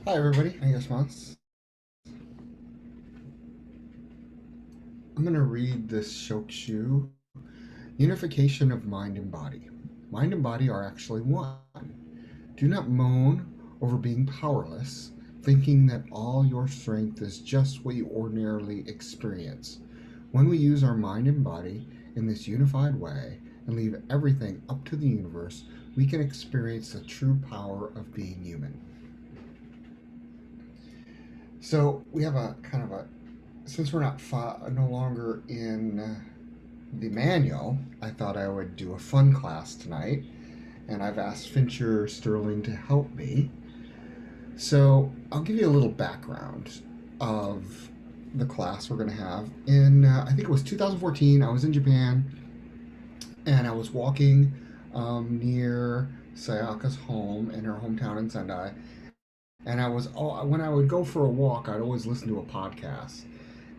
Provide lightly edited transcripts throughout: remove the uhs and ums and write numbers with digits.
Hi everybody, I guess Moss. I'm going to read this Shokushu, Unification of Mind and Body. Mind and body are actually one. Do not moan over being powerless, thinking that all your strength is just what you ordinarily experience. When we use our mind and body in this unified way and leave everything up to the universe, we can experience the true power of being human. So we have a kind of a since we're not no longer in the manual, I thought I would do a fun class tonight, and I've asked Fincher Sterling to help me. So I'll give you a little background of the class we're going to have. I think it was 2014, I was in Japan, and I was walking near Sayaka's home in her hometown in Sendai. And when I would go for a walk, I'd always listen to a podcast.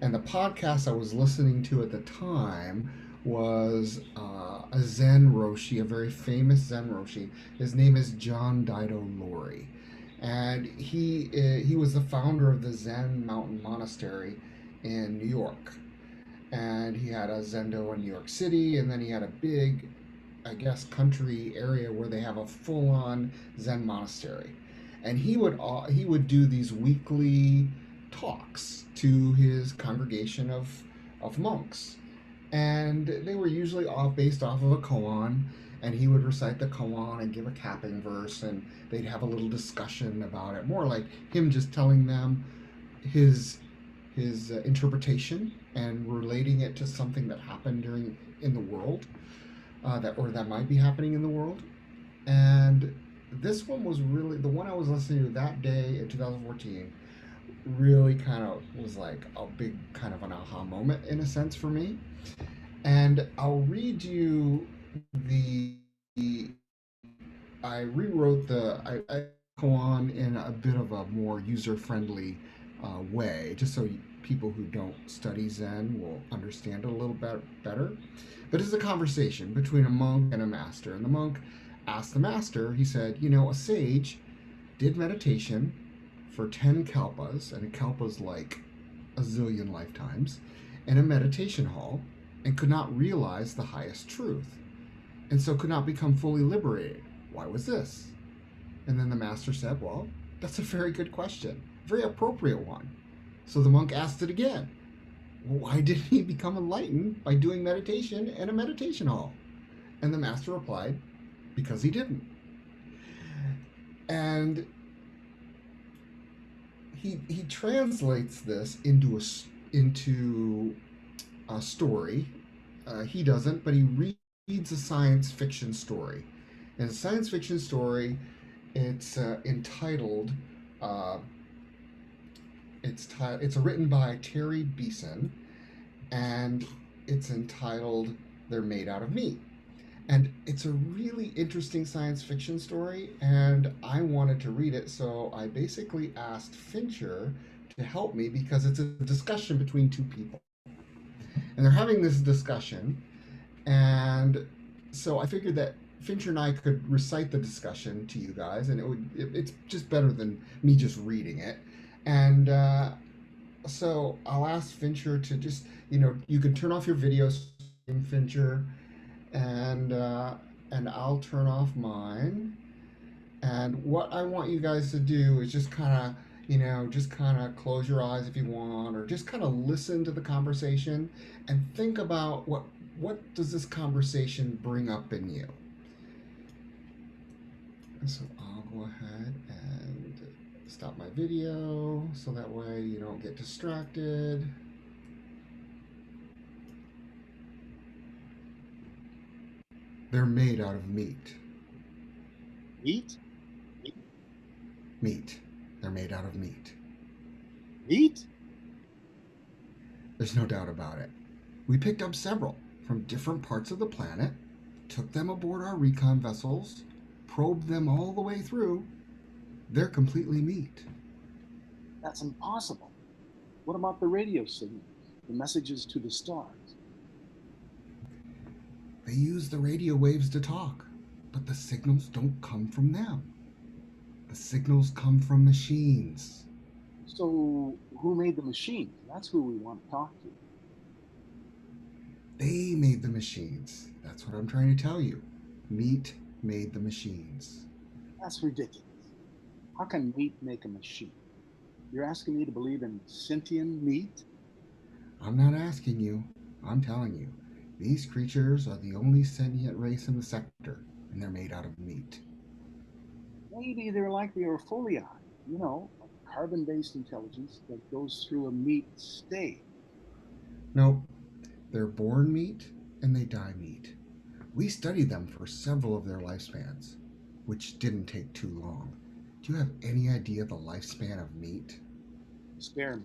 And the podcast I was listening to at the time was a Zen Roshi, a very famous Zen Roshi. His name is John Daido Loori. And he was the founder of the Zen Mountain Monastery in New York. And he had a Zendo in New York City, and then he had a big, I guess, country area where they have a full-on Zen monastery. And he would do these weekly talks to his congregation of monks, and they were usually based off of a koan, and he would recite the koan and give a capping verse, and they'd have a little discussion about it, more like him just telling them his interpretation and relating it to something that happened during in the world, that might be happening in the world. And this one was really the one I was listening to that day in 2014. Really kind of was like a big kind of an aha moment in a sense for me. And I'll read you the I rewrote I go on in a bit of a more user friendly way, just so people who don't study Zen will understand it a little bit better. But it's a conversation between a monk and a master, and the monk asked the master. He said, a sage did meditation for 10 kalpas, and a kalpa's like a zillion lifetimes, in a meditation hall, and could not realize the highest truth, and so could not become fully liberated. Why was this? And then the master said, well, that's a very good question, very appropriate one. So the monk asked it again. Well, why didn't he become enlightened by doing meditation in a meditation hall? And the master replied, because he didn't. And he translates this into a story. He doesn't, but he reads a science fiction story. And a science fiction story, it's entitled. It's written by Terry Beeson, and it's entitled "They're Made Out of Meat." And it's a really interesting science fiction story, and I wanted to read it, so I basically asked Fincher to help me because it's a discussion between two people. And they're having this discussion, and so I figured that Fincher and I could recite the discussion to you guys, and it's just better than me just reading it. And so I'll ask Fincher to just, you can turn off your video stream, Fincher, and I'll turn off mine. And what I want you guys to do is just kind of, just kind of close your eyes if you want, or just kind of listen to the conversation and think about what does this conversation bring up in you. So I'll go ahead and stop my video so that way you don't get distracted. They're made out of meat. Meat? Meat. They're made out of meat. Meat? There's no doubt about it. We picked up several from different parts of the planet, took them aboard our recon vessels, probed them all the way through. They're completely meat. That's impossible. What about the radio signals, the messages to the stars? They use the radio waves to talk, but the signals don't come from them. The signals come from machines. So, who made the machines? That's who we want to talk to. They made the machines. That's what I'm trying to tell you. Meat made the machines. That's ridiculous. How can meat make a machine? You're asking me to believe in sentient meat? I'm not asking you, I'm telling you. These creatures are the only sentient race in the sector, and they're made out of meat. Maybe they're like the Orfolii, a carbon based intelligence that goes through a meat stage. Nope, they're born meat and they die meat. We studied them for several of their lifespans, which didn't take too long. Do you have any idea the lifespan of meat? Spare me.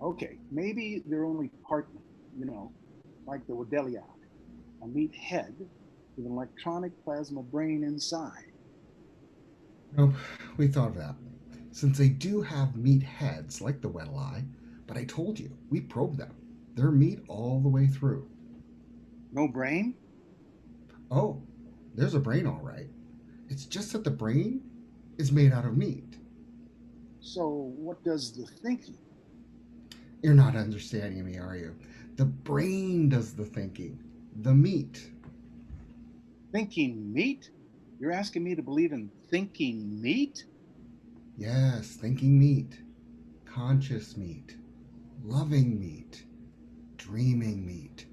Okay, maybe they're only part meat, like the Wedelia, a meat head with an electronic plasma brain inside. Nope, we thought of that. Since they do have meat heads like the wettle eye, but I told you, we probed them. They're meat all the way through. No brain? Oh, there's a brain all right. It's just that the brain is made out of meat. So, what does the thinking? You're not understanding me, are you? The brain does the thinking. The meat. Thinking meat? You're asking me to believe in thinking meat? Yes, thinking meat. Conscious meat. Loving meat. Dreaming meat.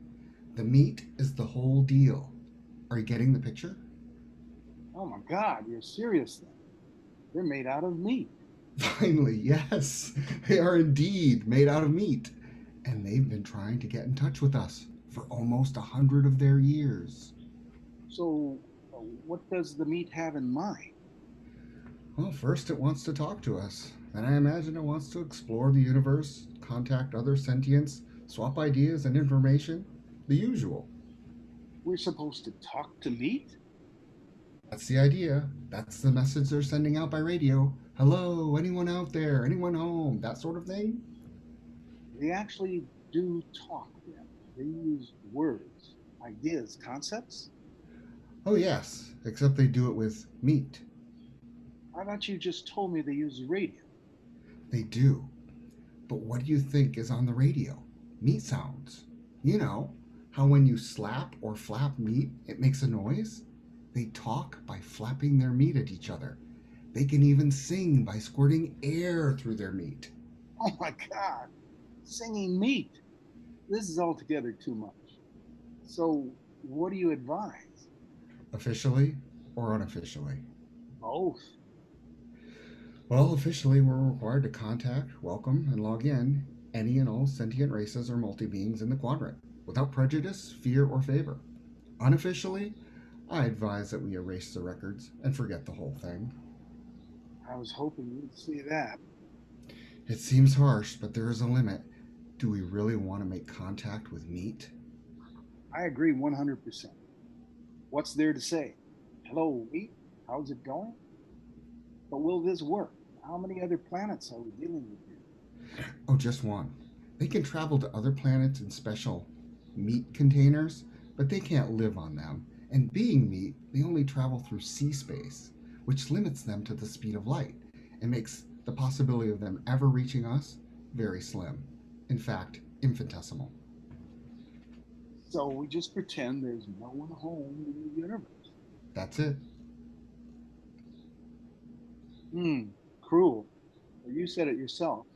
The meat is the whole deal. Are you getting the picture? Oh my God, you're serious then. They're made out of meat. Finally, yes. They are indeed made out of meat. And they've been trying to get in touch with us for almost 100 of their years. So, what does the meat have in mind? Well, first it wants to talk to us. Then I imagine it wants to explore the universe, contact other sentients, swap ideas and information. The usual. We're supposed to talk to meat? That's the idea. That's the message they're sending out by radio. Hello, anyone out there? Anyone home? That sort of thing? They actually do talk then. They use words, ideas, concepts. Oh, yes, except they do it with meat. I thought you just told me they use radio. They do. But what do you think is on the radio? Meat sounds. You know, how when you slap or flap meat, it makes a noise? They talk by flapping their meat at each other. They can even sing by squirting air through their meat. Oh my God, singing meat. This is altogether too much. So, what do you advise? Officially or unofficially? Both. Well, officially, we're required to contact, welcome, and log in any and all sentient races or multi beings in the quadrant, without prejudice, fear, or favor. Unofficially, I advise that we erase the records and forget the whole thing. I was hoping you'd see that. It seems harsh, but there is a limit. Do we really want to make contact with meat? I agree 100%. What's there to say? Hello, meat. How's it going? But will this work? How many other planets are we dealing with here? Oh, just one. They can travel to other planets in special meat containers, but they can't live on them. And being meat, they only travel through sea space, which limits them to the speed of light and makes the possibility of them ever reaching us very slim. In fact, infinitesimal. So we just pretend there's no one home in the universe. That's it. Hmm, cruel. But you said it yourself.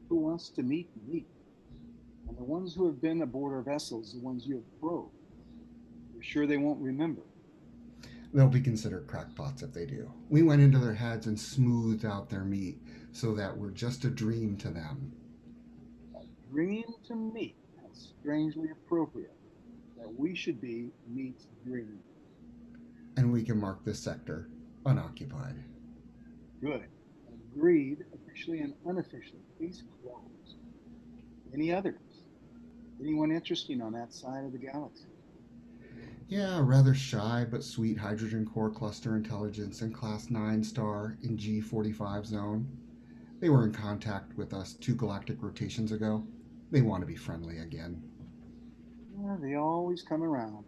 Who wants to meet meat? And the ones who have been aboard our vessels, the ones you have probed, you're sure they won't remember. They'll be considered crackpots if they do. We went into their heads and smoothed out their meat so that we're just a dream to them. A dream to meat. That's strangely appropriate. That we should be meat's dream. And we can mark this sector unoccupied. Good. Agreed, officially and unofficially. Case closed. Any others? Anyone interesting on that side of the galaxy? Yeah, rather shy but sweet hydrogen core cluster intelligence in Class 9 star in G45 zone. They were in contact with us 2 galactic rotations ago. They want to be friendly again. Yeah, they always come around.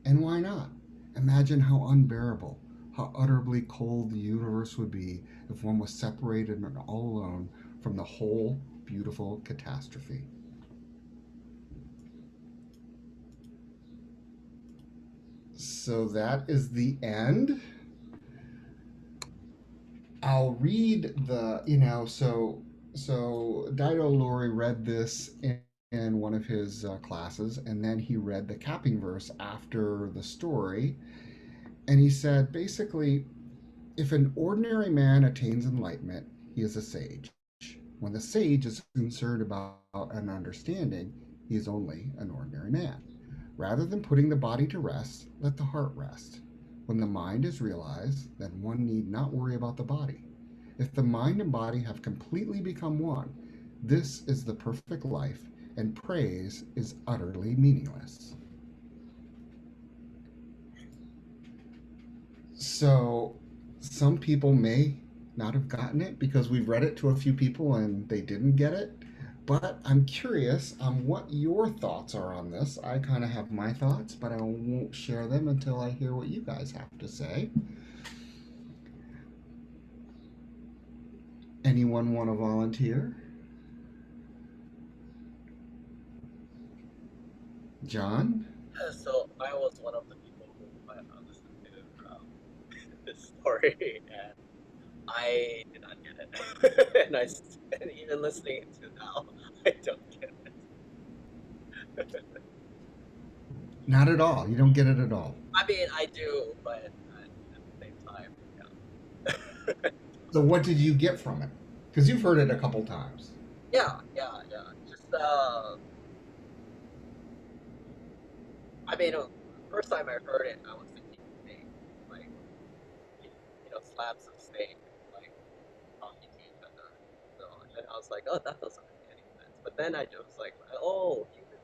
And why not? Imagine how unbearable how utterly cold the universe would be if one was separated and all alone from the whole beautiful catastrophe. So that is the end. I'll read so Dido Lori read this in one of his classes, and then he read the capping verse after the story, and he said basically, if an ordinary man attains enlightenment, he is a sage. When the sage is concerned about an understanding, he is only an ordinary man. Rather than putting the body to rest, let the heart rest. When the mind is realized, then one need not worry about the body. If the mind and body have completely become one, this is the perfect life, and praise is utterly meaningless. So, some people may not have gotten it because we've read it to a few people and they didn't get it. But I'm curious on what your thoughts are on this. I kind of have my thoughts, but I won't share them until I hear what you guys have to say. Anyone want to volunteer? John? So I was one of the people who listened to this story, and I did not get it. And even listening to now, I don't get it. Not at all. You don't get it at all. I mean, I do, but at the same time, yeah. So, what did you get from it? Because you've heard it a couple times. Yeah. Just I mean, first time I heard it, I was thinking steak, like slabs of steak, like talking to each other. So and I was like, oh, that doesn't make any sense. But then I just like, oh, human,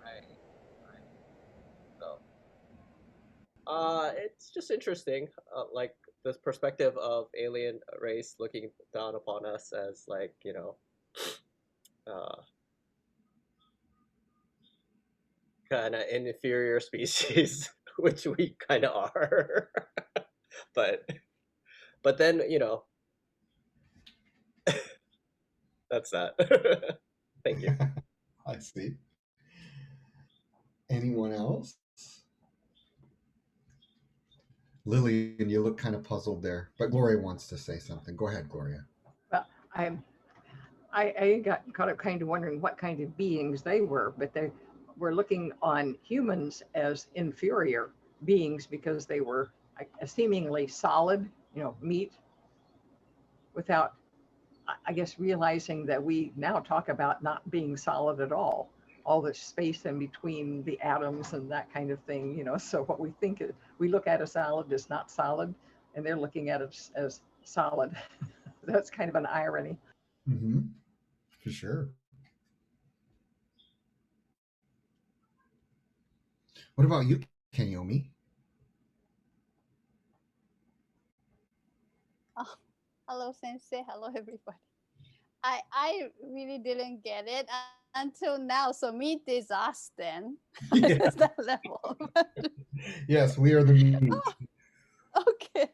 right, right. So it's just interesting, like this perspective of alien race looking down upon us as like uh, kind of inferior species, which we kind of are. but but then that's that. Thank you. I see. Anyone else? Lillian, you look kind of puzzled there, but Gloria wants to say something. Go ahead, Gloria. Well, I got caught up kind of wondering what kind of beings they were, but they were looking on humans as inferior beings because they were seemingly solid, meat, without, I guess, realizing that we now talk about not being solid at all the space in between the atoms and that kind of thing, So what we think we look at a salad is not solid, and they're looking at it as solid. That's kind of an irony. Mm-hmm. For sure. What about you, Kenyomi? Oh, hello, Sensei. Hello, everybody. I really didn't get it until now. So meat is us then. Is Yeah. that level? Yes, we are the meat. Okay.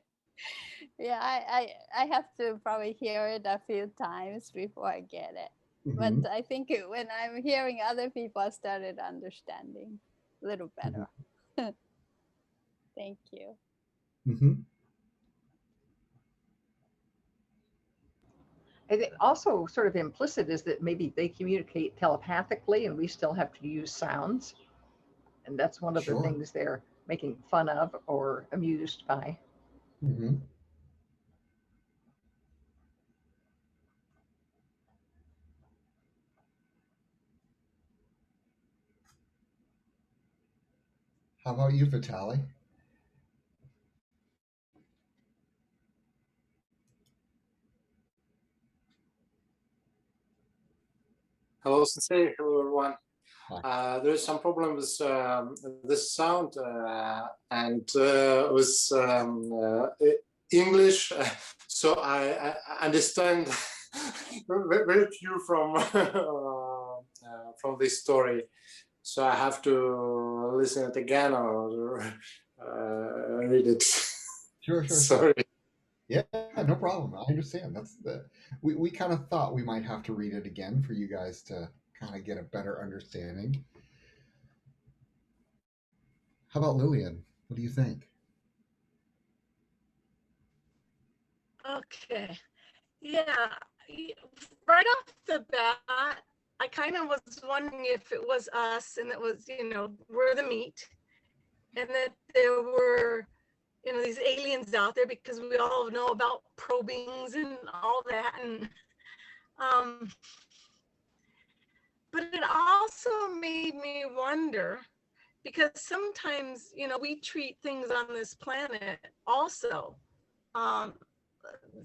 Yeah, I have to probably hear it a few times before I get it. But Mm-hmm. I think when I'm hearing other people, I started understanding a little Mm-hmm. better. Thank you. Mm-hmm. And it also sort of implicit is that maybe they communicate telepathically and we still have to use sounds. And that's one of the Sure. things they're making fun of or amused by. Mm-hmm. How about you, Vitali? Hello, Sensei. Hello, everyone. Hi. There is some problem with this sound and with English, so I understand very few from this story. So I have to listen it again or read it. Sure, sure, sure. Sorry. Yeah, no problem. I understand. We kind of thought we might have to read it again for you guys to kind of get a better understanding. How about Lillian? What do you think? Okay. Yeah. Right off the bat, I kind of was wondering if it was us and it was, we're the meat and that there were, these aliens out there because we all know about probings and all that. And, um, but it also made me wonder because sometimes, we treat things on this planet also, um,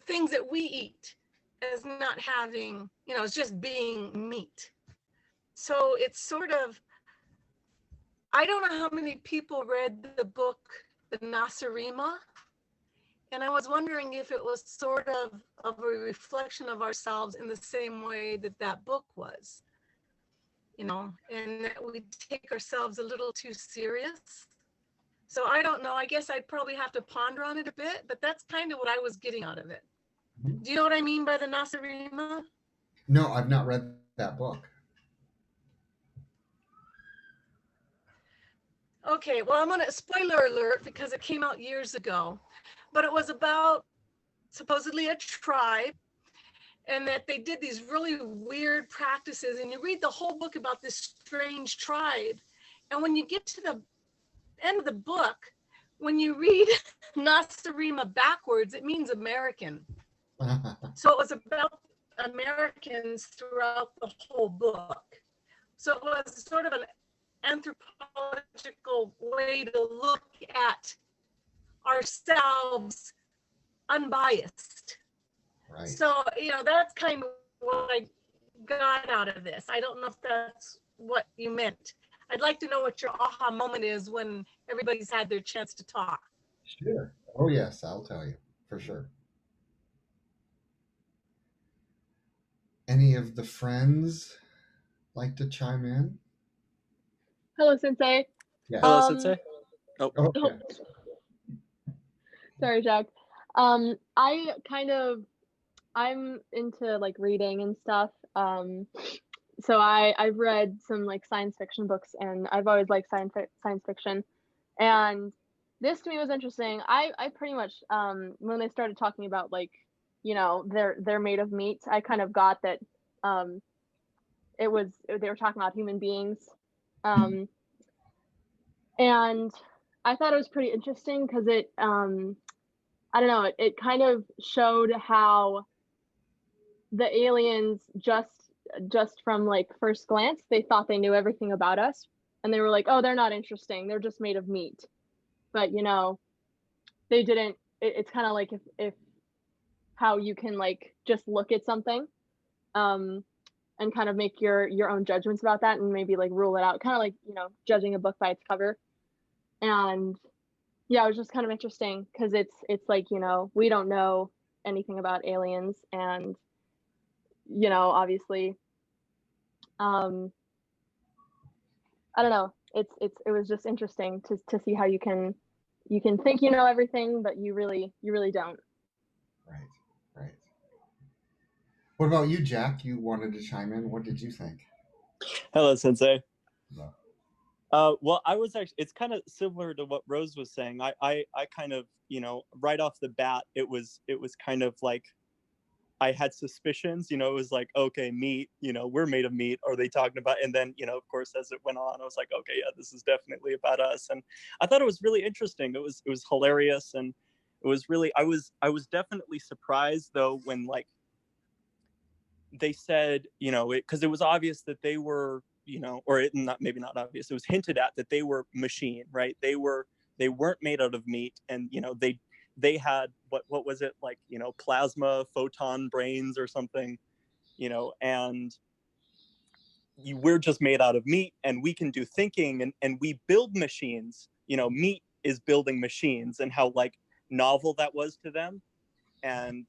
things that we eat as not having, it's just being meat. So it's sort of, I don't know how many people read the book, The Nasarima, and I was wondering if it was sort of a reflection of ourselves in the same way that that book was, and that we take ourselves a little too serious. So I don't know, I guess I'd probably have to ponder on it a bit, but that's kind of what I was getting out of it. Do you know what I mean by the Nasarima? No, I've not read that book. Okay, well, I'm gonna spoiler alert because it came out years ago, but it was about supposedly a tribe and that they did these really weird practices. And you read the whole book about this strange tribe. And when you get to the end of the book, when you read Nasarima backwards, it means American. So it was about Americans throughout the whole book. So it was sort of an anthropological way to look at ourselves unbiased. Right. So, that's kind of what I got out of this. I don't know if that's what you meant. I'd like to know what your aha moment is when everybody's had their chance to talk. Sure. Oh, yes, I'll tell you for sure. Any of the friends like to chime in? Hello, Sensei. Yes. Hello, Sensei. Oh, Oh, okay. sorry, Jack. I'm into like reading and stuff. So I've read some like science fiction books, and I've always liked science fiction. And this to me was interesting. I pretty much when they started talking about like, they're made of meat, I kind of got that they were talking about human beings. And I thought it was pretty interesting because it I don't know, it kind of showed how the aliens just from like first glance, they thought they knew everything about us, and they were like, oh, they're not interesting, they're just made of meat. But they didn't. It's kind of like if how you can like just look at something and kind of make your own judgments about that and maybe like rule it out, kind of like judging a book by its cover. And yeah, it was just kind of interesting because it's like we don't know anything about aliens, and obviously I don't know, it was just interesting to see how you can think you know everything, but you really don't. Right. Right. What about you, Jack? You wanted to chime in. What did you think? Hello, Sensei. Yeah. Well, I was actually, it's kind of similar to what Rose was saying. I kind of, right off the bat, it was kind of like, I had suspicions, it was like, okay, meat, we're made of meat. Are they talking about? And then, of course, as it went on, I was like, okay, yeah, this is definitely about us. And I thought it was really interesting. It was hilarious. And it was really, I was definitely surprised though, when like, they said, because it was obvious that they were, or maybe not obvious, it was hinted at that they were machine, right? They weren't made out of meat, and they had what was it, like plasma photon brains or something, and we're just made out of meat, and we can do thinking, and we build machines. Meat is building machines, and how like novel that was to them. And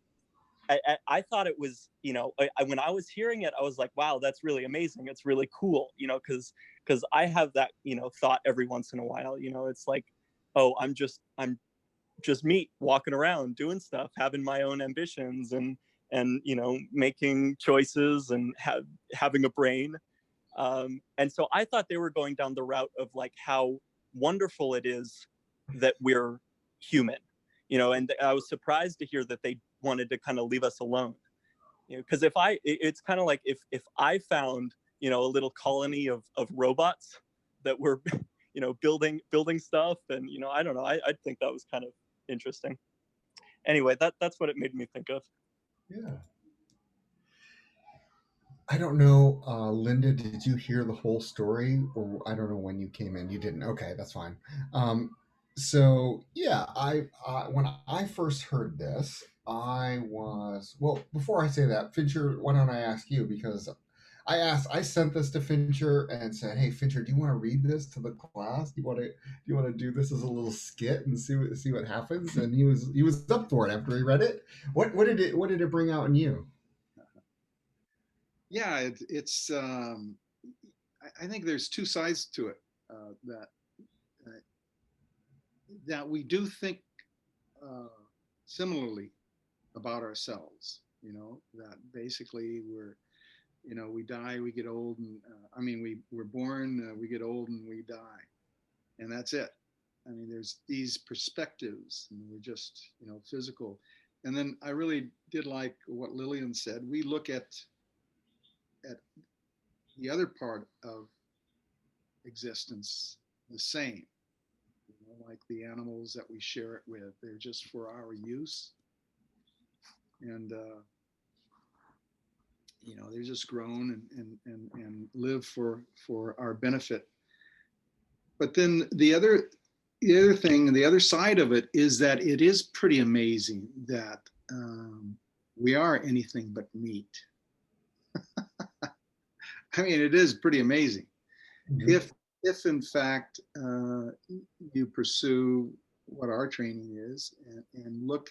I thought it was, when I was hearing it, I was like, wow, that's really amazing. It's really cool, because I have that, thought every once in a while, it's like, oh, I'm just me walking around doing stuff, having my own ambitions and you know, making choices and having a brain. And so I thought they were going down the route of like how wonderful it is that we're human, you know, and I was surprised to hear that they wanted to kind of leave us alone, you know, because it's kind of like if I found, you know, a little colony of robots that were, you know, building stuff, and you know, I don't know, I think that was kind of interesting. Anyway, that's what it made me think of. Yeah. I don't know, Linda, did you hear the whole story? Or I don't know when you came in. You didn't. Okay, that's fine. Um, so yeah, when I first heard this, I was well. Before I say that, Fincher, why don't I ask you? Because I sent this to Fincher and said, "Hey, Fincher, do you want to read this to the class? Do you want to do this as a little skit and see what happens?" And he was up for it after he read it. What did it bring out in you? Yeah, it's. I think there's two sides to it. Uh, that we do think uh, similarly about ourselves. You know, that basically we die, we get old, and we're born, we get old, and we die, and that's it. I mean, there's these perspectives, and we're just physical. And then I really did like what Lillian said. We look at the other part of existence the same. Like the animals that we share it with, they're just for our use, and they're just grown and live for our benefit. But then the other thing, the other side of it is that it is pretty amazing that we are anything but meat. I mean, it is pretty amazing. Mm-hmm. If in fact you pursue what our training is and look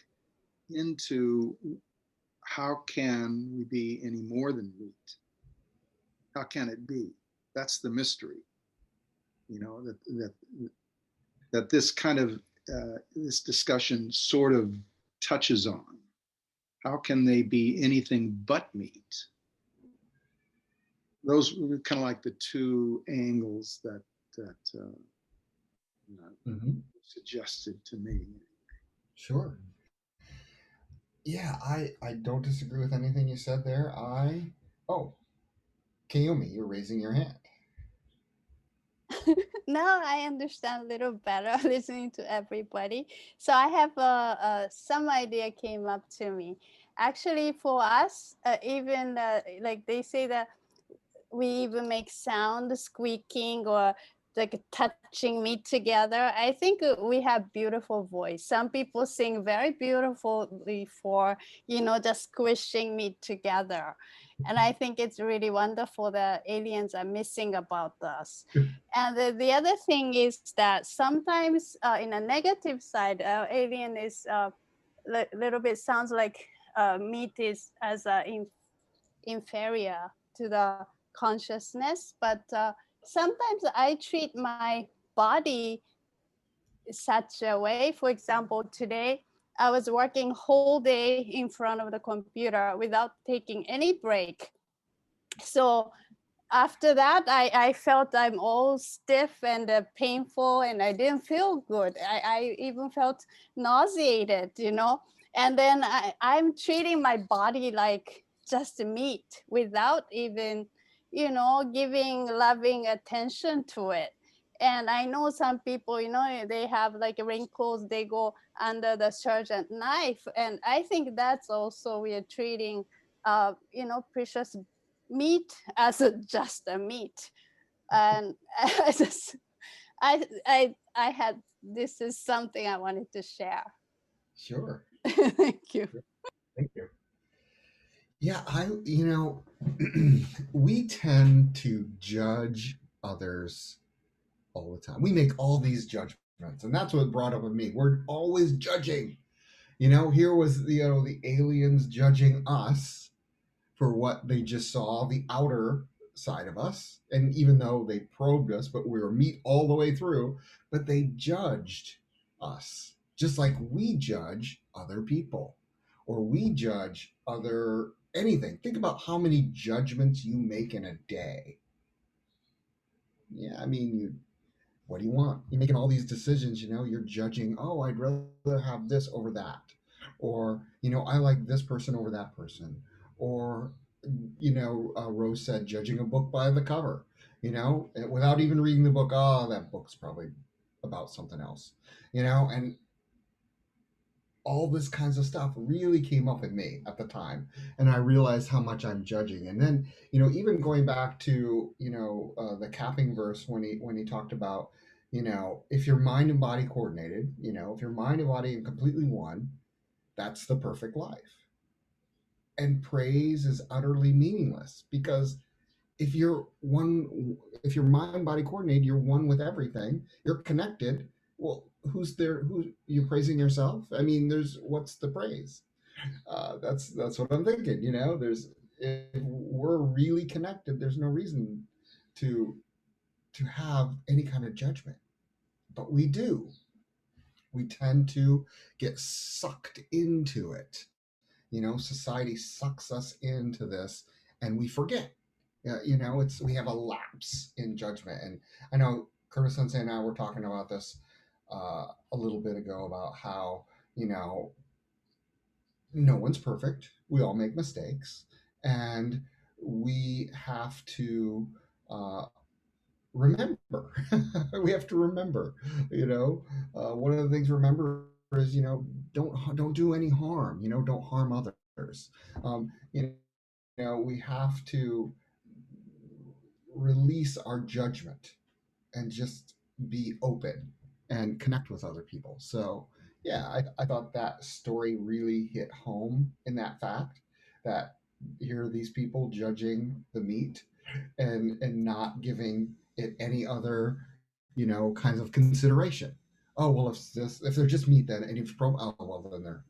into how can we be any more than meat? How can it be? That's the mystery. That this kind of this discussion sort of touches on. How can they be anything but meat? Those were kind of like the two angles that mm-hmm. suggested to me. Sure. Yeah, I don't disagree with anything you said there. Oh, Kayomi, you're raising your hand. Now I understand a little better listening to everybody. So I have some idea came up to me. Actually, for us, even like they say that we even make sound squeaking or like touching meat together. I think we have beautiful voice. Some people sing very beautifully for, just squishing meat together. And I think it's really wonderful that aliens are missing about us. And the other thing is that sometimes in a negative side, alien is a little bit sounds like meat is as inferior to the consciousness, but sometimes I treat my body such a way. For example, today I was working whole day in front of the computer without taking any break. So after that, I felt I'm all stiff and painful, and I didn't feel good. I even felt nauseated, and then I'm treating my body like just meat without even, giving loving attention to it. And I know some people, they have like wrinkles, they go under the surgeon knife. And I think that's also we are treating, precious meat as just a meat. And I had, this is something I wanted to share. Sure. Thank you. Thank you. Yeah, we tend to judge others all the time. We make all these judgments, and that's what brought up with me. We're always judging. Here was the aliens judging us for what they just saw, the outer side of us. And even though they probed us, but we were meat all the way through, but they judged us. just like we judge other people or we judge other anything. Think about how many judgments you make in a day. Yeah, I mean, what do you want? You're making all these decisions, you're judging, oh, I'd rather have this over that. Or, I like this person over that person. Or, Rose said, judging a book by the cover, without even reading the book. Oh, that book's probably about something else, and all this kinds of stuff really came up in me at the time, and I realized how much I'm judging. And then even going back to the capping verse when he talked about if your mind and body coordinated, if your mind and body are completely one, that's the perfect life. And praise is utterly meaningless because if you're one, if your mind body coordinated, you're one with everything, you're connected. Well, who's there? Who you're praising yourself? I mean, there's what's the praise? That's what I'm thinking. There's if we're really connected, there's no reason to have any kind of judgment, but we do. We tend to get sucked into it. Society sucks us into this, and we forget. It's we have a lapse in judgment, and I know Curtis Sensei and I were talking about this a little bit ago about how no one's perfect. We all make mistakes, and we have to uh, remember. We have to remember. One of the things to remember is don't do any harm. Don't harm others. We have to release our judgment and just be open and connect with other people. So, yeah, I thought that story really hit home in that fact that here are these people judging the meat and not giving it any other, kinds of consideration. Oh well, if they're just meat, then and if oh well, then they're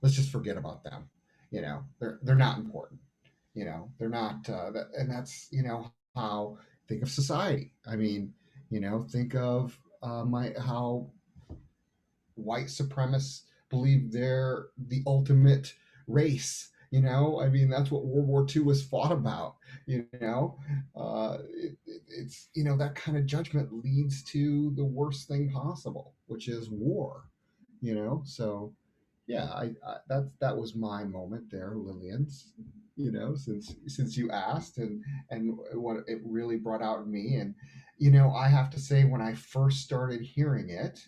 let's just forget about them. They're not important. They're not and that's how think of society. I mean, think of my how white supremacists believe they're the ultimate race. I mean, that's what World War II was fought about. It's that kind of judgment leads to the worst thing possible, which is war. So yeah, that was my moment there, Lillian's. Since you asked, and what it really brought out in me, and I have to say, when I first started hearing it,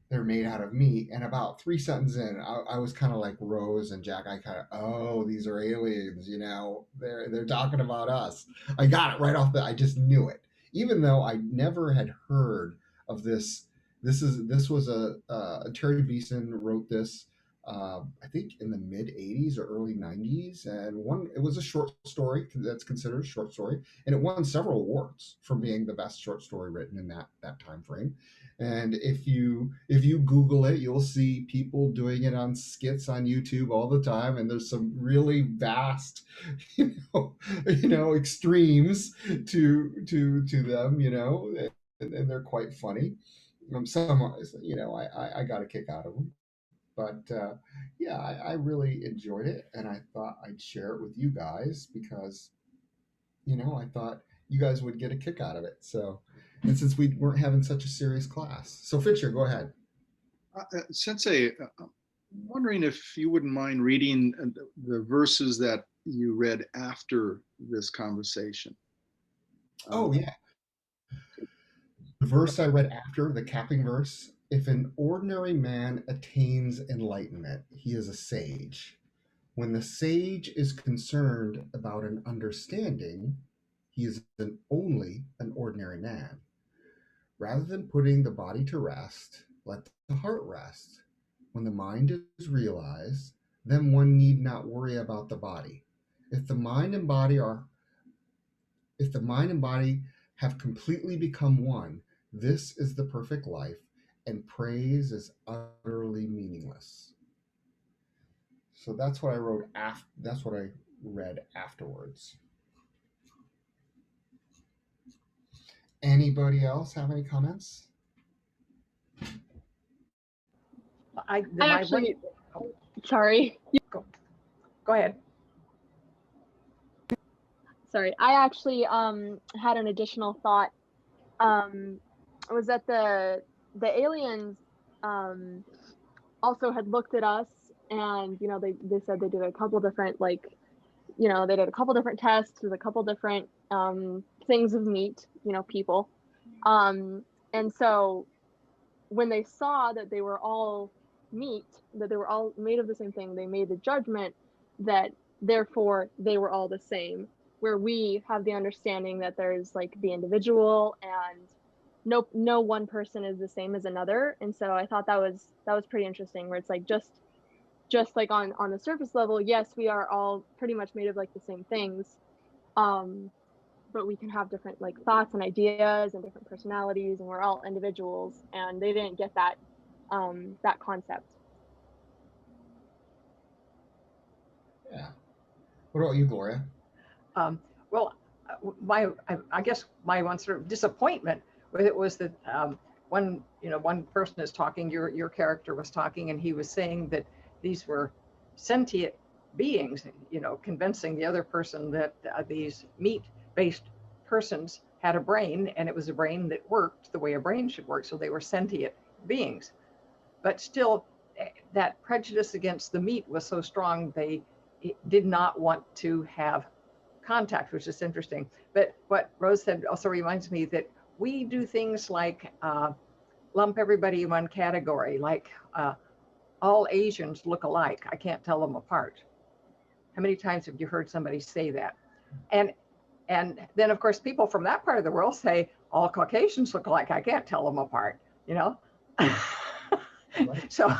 they're made out of meat. And about three sentences in, I was kind of like Rose and Jack. I kind of, oh, these are aliens. They're talking about us. I got it right off the. I just knew it, even though I never had heard of this. This was Terry Beeson wrote this. I think in the mid '80s or early '90s, and it was a short story that's considered a short story, and it won several awards for being the best short story written in that time frame. And if you Google it, you'll see people doing it on skits on YouTube all the time, and there's some really vast, extremes to them, and they're quite funny. Some, I got a kick out of them, but yeah, I really enjoyed it, and I thought I'd share it with you guys because I thought you guys would get a kick out of it. So, and since we weren't having such a serious class, so Fincher, go ahead. Sensei, I'm wondering if you wouldn't mind reading the verses that you read after this conversation. Oh yeah, the verse I read after the capping verse. If an ordinary man attains enlightenment, he is a sage. When the sage is concerned about an understanding, he is only an ordinary man. Rather than putting the body to rest, let the heart rest. When the mind is realized, then one need not worry about the body. If the mind and body are if the mind and body have completely become one, this is the perfect life, and praise is utterly meaningless. So that's what I wrote after. That's what I read afterwards. Anybody else have any comments? I actually, sorry. Go ahead. Sorry, I actually had an additional thought. Was that the aliens also had looked at us, and they said they did a couple different, like, they did a couple different tests with a couple different things of meat, people, and so when they saw that they were all meat, that they were all made of the same thing, they made the judgment that therefore they were all the same, where we have the understanding that there's like the individual, and no one person is the same as another. And so I thought that was pretty interesting, where it's like just like on the surface level, yes, we are all pretty much made of like the same things, but we can have different like thoughts and ideas and different personalities, and we're all individuals, and they didn't get that that concept. Yeah. What about you, Gloria? Well, I guess my one sort of disappointment with it was that one person is talking, your character was talking, and he was saying that these were sentient beings, convincing the other person that these meat-based persons had a brain, and it was a brain that worked the way a brain should work, so they were sentient beings. But still, that prejudice against the meat was so strong, they did not want to have contact, which is interesting. But what Rose said also reminds me that we do things like lump everybody in one category, like all Asians look alike. I can't tell them apart. How many times have you heard somebody say that? And then, of course, people from that part of the world say all Caucasians look alike. I can't tell them apart, So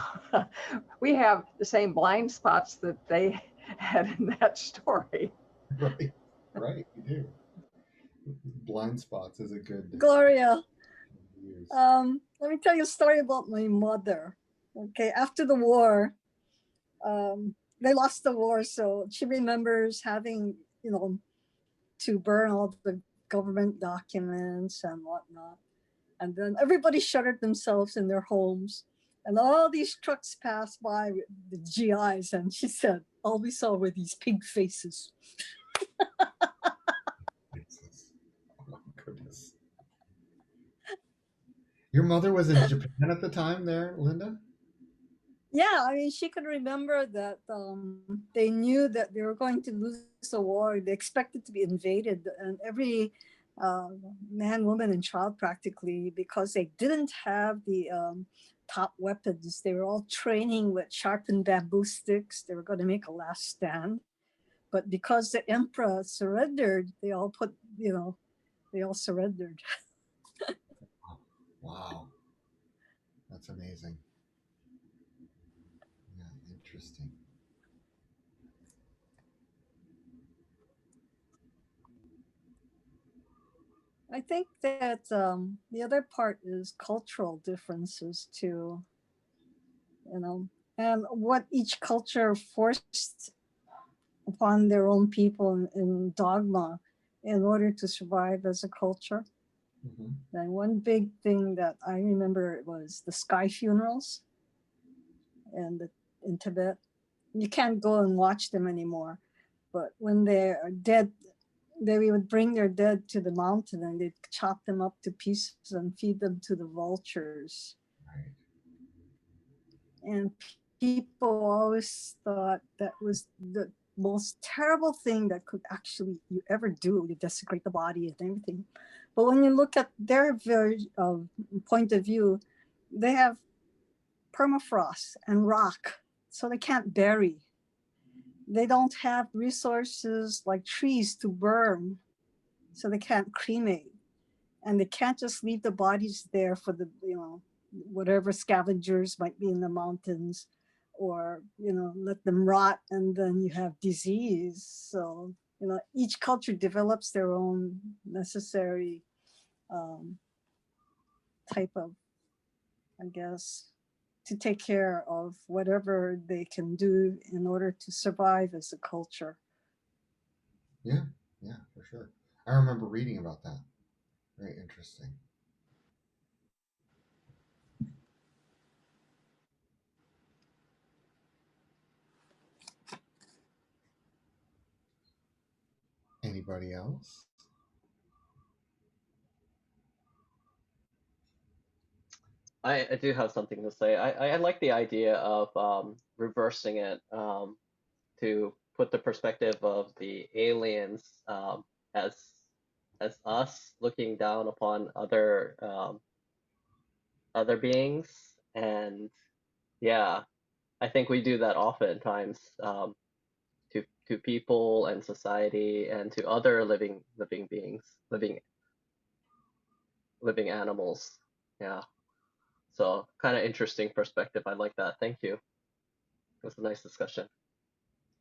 we have the same blind spots that they had in that story. Right, you do. Blind spots is a good. Gloria, let me tell you a story about my mother. Okay, after the war, they lost the war, so she remembers having, to burn all the government documents and whatnot. And then everybody shuttered themselves in their homes. And all these trucks passed by with the GIs. And she said, all we saw were these pig faces. Oh, goodness. Your mother was in Japan at the time there, Linda? Yeah, I mean, she could remember that they knew that they were going to lose the war. They expected to be invaded. And every man, woman, and child practically, because they didn't have the top weapons. They were all training with sharpened bamboo sticks. They were going to make a last stand. But because the emperor surrendered, they all surrendered. Wow. That's amazing. Yeah, interesting. I think that the other part is cultural differences too, and what each culture forced upon their own people in dogma in order to survive as a culture. Mm-hmm. And one big thing that I remember was the sky funerals in Tibet. You can't go and watch them anymore, but when they are dead, they would bring their dead to the mountain and they'd chop them up to pieces and feed them to the vultures. Right. And people always thought that was the most terrible thing that could actually you ever do, to desecrate the body and everything. But when you look at their very point of view, they have permafrost and rock, so they can't bury. They don't have resources like trees to burn, so they can't cremate. And they can't just leave the bodies there for the, whatever scavengers might be in the mountains, or, let them rot and then you have disease. So, each culture develops their own necessary type of, I guess, to take care of whatever they can do in order to survive as a culture. Yeah, for sure. I remember reading about that. Very interesting. Anybody else? I do have something to say. I like the idea of reversing it to put the perspective of the aliens as as us looking down upon other beings. And yeah, I think we do that oftentimes to people and society and to other living beings, living animals. Yeah. So kind of interesting perspective. I like that. Thank you. It was a nice discussion.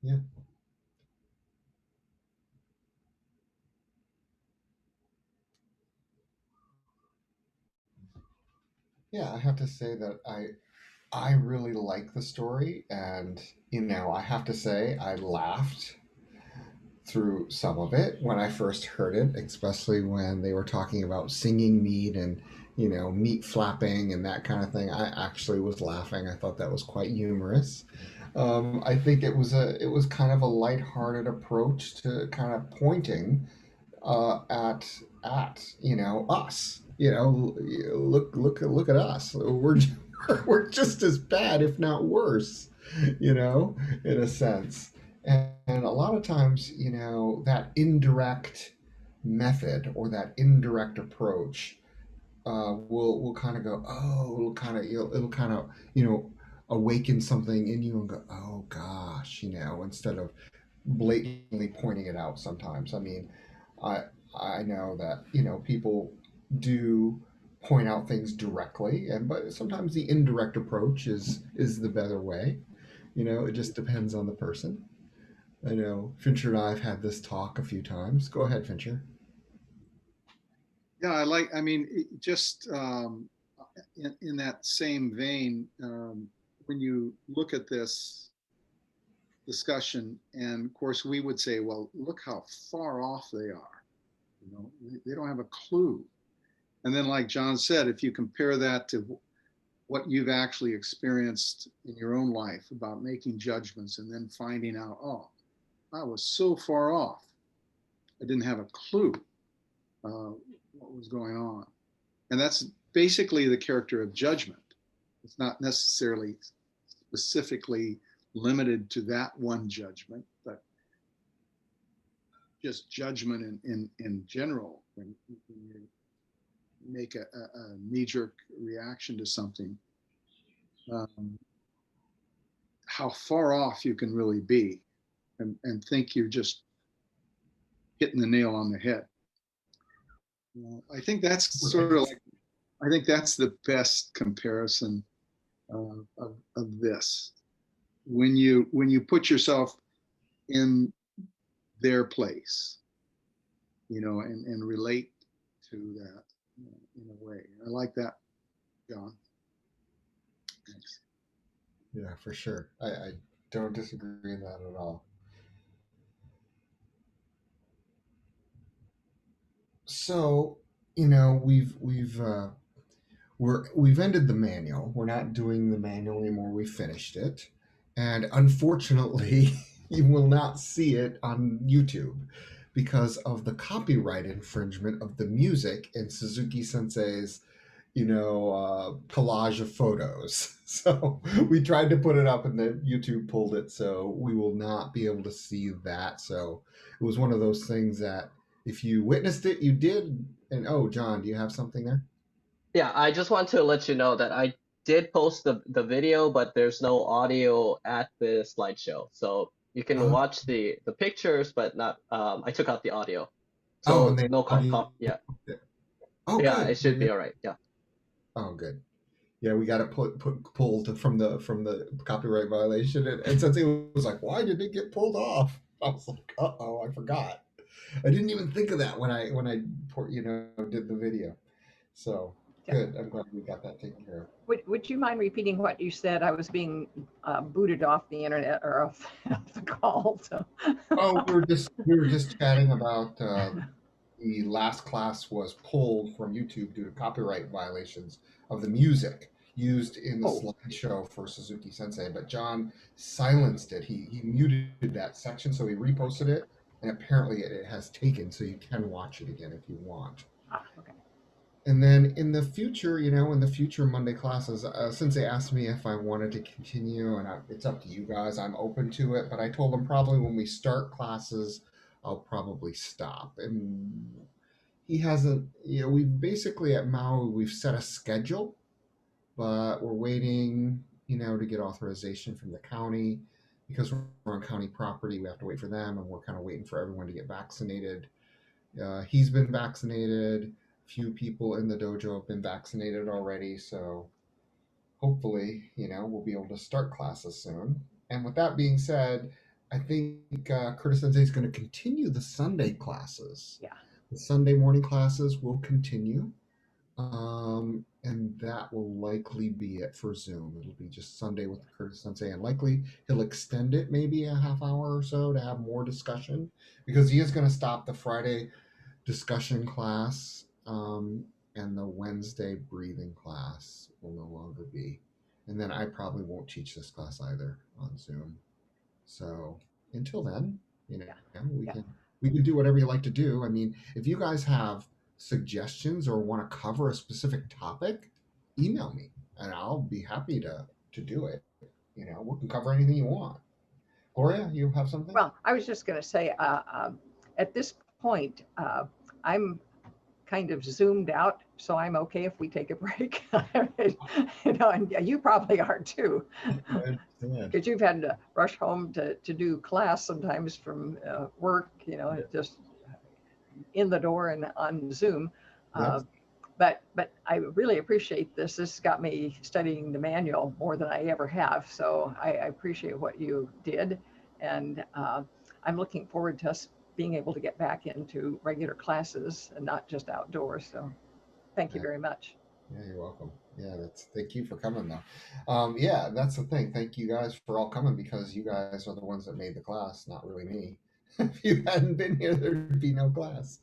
Yeah. Yeah, I have to say that I really like the story, and I have to say I laughed through some of it when I first heard it, especially when they were talking about singing meat and meat flapping and that kind of thing. I actually was laughing. I thought that was quite humorous. I think it was kind of a lighthearted approach to kind of pointing at us. Look at us. We're just as bad, if not worse. In a sense. And a lot of times, that indirect method or that indirect approach will kind of go, oh, it'll kind of awaken something in you and go, oh gosh, instead of blatantly pointing it out. Sometimes, I mean, I I know that people do point out things directly, but sometimes the indirect approach is the better way. It just depends on the person. I know Fincher and I have had this talk a few times. Go ahead, Fincher. Yeah, I mean, just in that same vein, when you look at this discussion, and of course, we would say, well, look how far off they are. They don't have a clue. And then, like John said, if you compare that to what you've actually experienced in your own life about making judgments and then finding out, oh, I was so far off. I didn't have a clue what was going on. And that's basically the character of judgment. It's not necessarily specifically limited to that one judgment, but just judgment in general. When you make a knee-jerk reaction to something, how far off you can really be and think you're just hitting the nail on the head. I think that's sort of like, I think that's the best comparison of this. When you put yourself in their place, and relate to that in a way. I like that, John. Thanks. Yeah, for sure. I don't disagree with that at all. So, we've ended the manual. We're not doing the manual anymore. We finished it, and unfortunately, you will not see it on YouTube because of the copyright infringement of the music in Suzuki Sensei's collage of photos. So we tried to put it up and then YouTube pulled it. So we will not be able to see that. So it was one of those things that if you witnessed it, you did. And oh, John, do you have something there? Yeah, I just want to let you know that I did post the video, but there's no audio at the slideshow. So you can Oh, watch the pictures, but not I took out the audio. oh, and So they no audio. yeah. Oh, Yeah, it good. should be all right. Yeah. Oh, good. Yeah, we got it pulled from the copyright violation, and Sensei was like, "Why did it get pulled off?" I was like, "Uh oh, I forgot. I didn't even think of that when I did the video." So good. I'm glad we got that taken care of. Would you mind repeating what you said? I was being booted off the internet or off the call. So. Oh, we were just chatting about the last class was pulled from YouTube due to copyright violations of the music used in the slideshow for Suzuki Sensei. But John silenced it. He muted that section, so he reposted it. and apparently it has taken, so you can watch it again if you want. Okay. And then in the future, in the future Monday classes, Sensei asked me if I wanted to continue, and it's up to you guys. I'm open to it, but I told him probably when we start classes, I'll probably stop. And he hasn't, we've basically at Maui, we've set a schedule, but we're waiting, to get authorization from the county because we're on county property. We have to wait for them, and we're kind of waiting for everyone to get vaccinated. He's been vaccinated. Few people in the dojo have been vaccinated already, so hopefully, we'll be able to start classes soon. And with that being said, I think Curtis Sensei is going to continue the Sunday classes. Yeah. The Sunday morning classes will continue, and that will likely be it for Zoom. It'll be just Sunday with Curtis Sensei, and likely he'll extend it maybe a half hour or so to have more discussion, because he is going to stop the Friday discussion class, and the Wednesday breathing class will no longer be. And then I probably won't teach this class either on Zoom. So until then, we can do whatever you like to do. I mean, if you guys have suggestions or want to cover a specific topic, email me and I'll be happy to do it. We can cover anything you want. Gloria, you have something? Well, I was just going to say, at this point, I'm kind of zoomed out, so I'm okay if we take a break. And you probably are too, because you've had to rush home to do class sometimes from work, just in the door and on Zoom. Yes. But I really appreciate this. This got me studying the manual more than I ever have. So I appreciate what you did. And I'm looking forward to us being able to get back into regular classes and not just outdoors. So thank you very much. Yeah, you're welcome. Yeah, thank you for coming though. Yeah, that's the thing. Thank you guys for all coming, because you guys are the ones that made the class, not really me. If you hadn't been here, there'd be no class.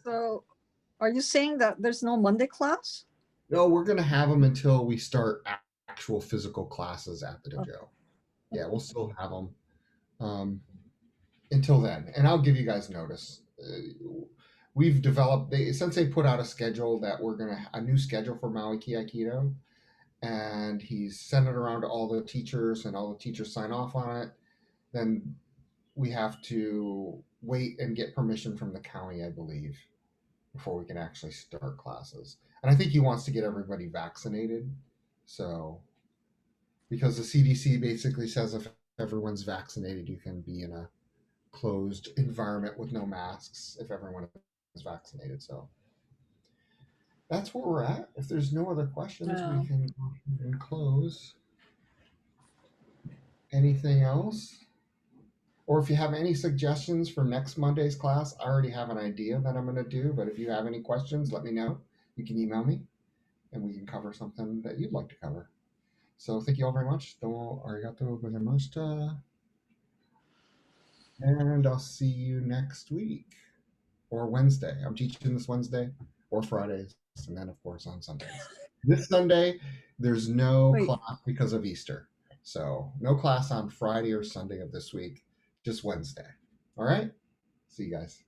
So are you saying that there's no Monday class? No, we're going to have them until we start actual physical classes at the dojo. Yeah, we'll still have them until then. And I'll give you guys notice. We've developed, Sensei put out a schedule that a new schedule for Maui Ki Aikido. And he's sent it around to all the teachers, and all the teachers sign off on it. Then we have to wait and get permission from the county, I believe, before we can actually start classes. And I think he wants to get everybody vaccinated. So, because the CDC basically says if everyone's vaccinated, you can be in a closed environment with no masks if everyone is vaccinated. So that's where we're at. If there's no other questions, we can go ahead and close. Anything else? Or if you have any suggestions for next Monday's class, I already have an idea that I'm going to do, but if you have any questions, let me know. You can email me, and we can cover something that you'd like to cover. So thank you all very much. Domo arigatou gozaimashita. And I'll see you next week or Wednesday. I'm teaching this Wednesday or Fridays, and then, of course, on Sundays. This Sunday, there's no class because of Easter. So no class on Friday or Sunday of this week, just Wednesday. All right? See you guys.